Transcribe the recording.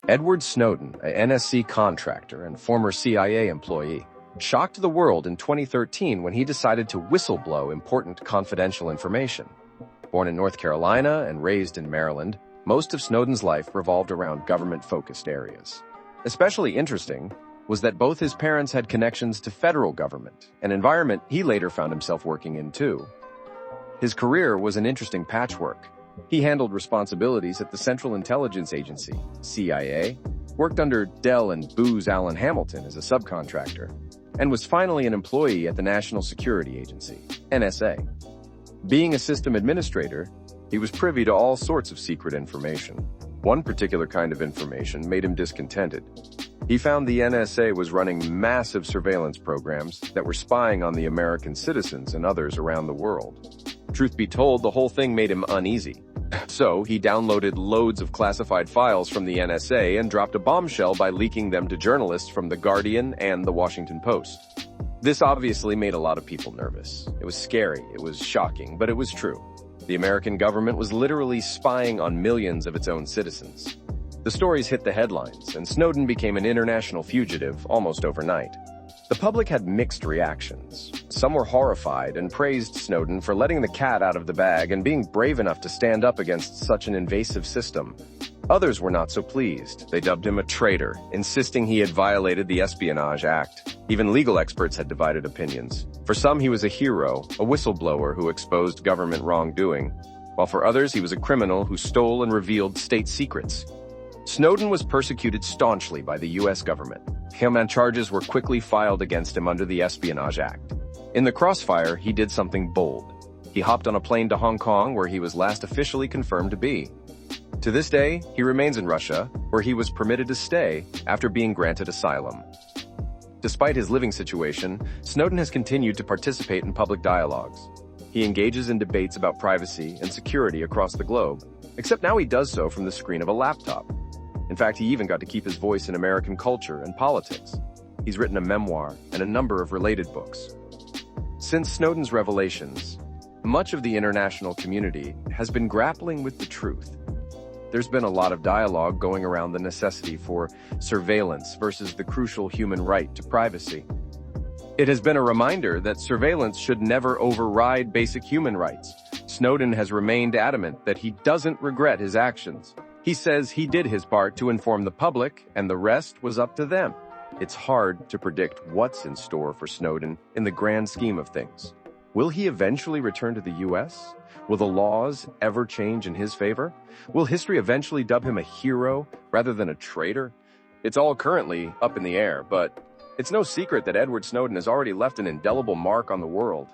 Edward Snowden, a NSA contractor and former CIA employee, shocked the world in 2013 when he decided to whistleblow important confidential information. Born in North Carolina and raised in Maryland, most of Snowden's life revolved around government-focused areas. Especially interesting was that both his parents had connections to federal government, an environment he later found himself working in too. His career was an interesting patchwork. He handled responsibilities at the Central Intelligence Agency, CIA, worked under Dell and Booz Allen Hamilton as a subcontractor, and was finally an employee at the National Security Agency, NSA. Being a system administrator, he was privy to all sorts of secret information. One particular kind of information made him discontented. He found the NSA was running massive surveillance programs that were spying on the American citizens and others around the world. Truth be told, the whole thing made him uneasy. So he downloaded loads of classified files from the NSA and dropped a bombshell by leaking them to journalists from The Guardian and The Washington Post. This obviously made a lot of people nervous. It was scary, it was shocking, but it was true. The American government was literally spying on millions of its own citizens. The stories hit the headlines, and Snowden became an international fugitive almost overnight. The public had mixed reactions. Some were horrified and praised Snowden for letting the cat out of the bag and being brave enough to stand up against such an invasive system. Others were not so pleased. They dubbed him a traitor, insisting he had violated the Espionage Act. Even legal experts had divided opinions. For some, he was a hero, a whistleblower who exposed government wrongdoing, while for others, he was a criminal who stole and revealed state secrets. Snowden was persecuted staunchly by the U.S. government. And charges were quickly filed against him under the Espionage Act. In the crossfire, he did something bold. He hopped on a plane to Hong Kong, where he was last officially confirmed to be. To this day, he remains in Russia, where he was permitted to stay after being granted asylum. Despite his living situation, Snowden has continued to participate in public dialogues. He engages in debates about privacy and security across the globe, except now he does so from the screen of a laptop. In fact, he even got to keep his voice in American culture and politics. He's written a memoir and a number of related books. Since Snowden's revelations, much of the international community has been grappling with the truth. There's been a lot of dialogue going around the necessity for surveillance versus the crucial human right to privacy. It has been a reminder that surveillance should never override basic human rights. Snowden has remained adamant that he doesn't regret his actions. He says he did his part to inform the public, and the rest was up to them. It's hard to predict what's in store for Snowden in the grand scheme of things. Will he eventually return to the U.S.? Will the laws ever change in his favor? Will history eventually dub him a hero rather than a traitor? It's all currently up in the air, but it's no secret that Edward Snowden has already left an indelible mark on the world.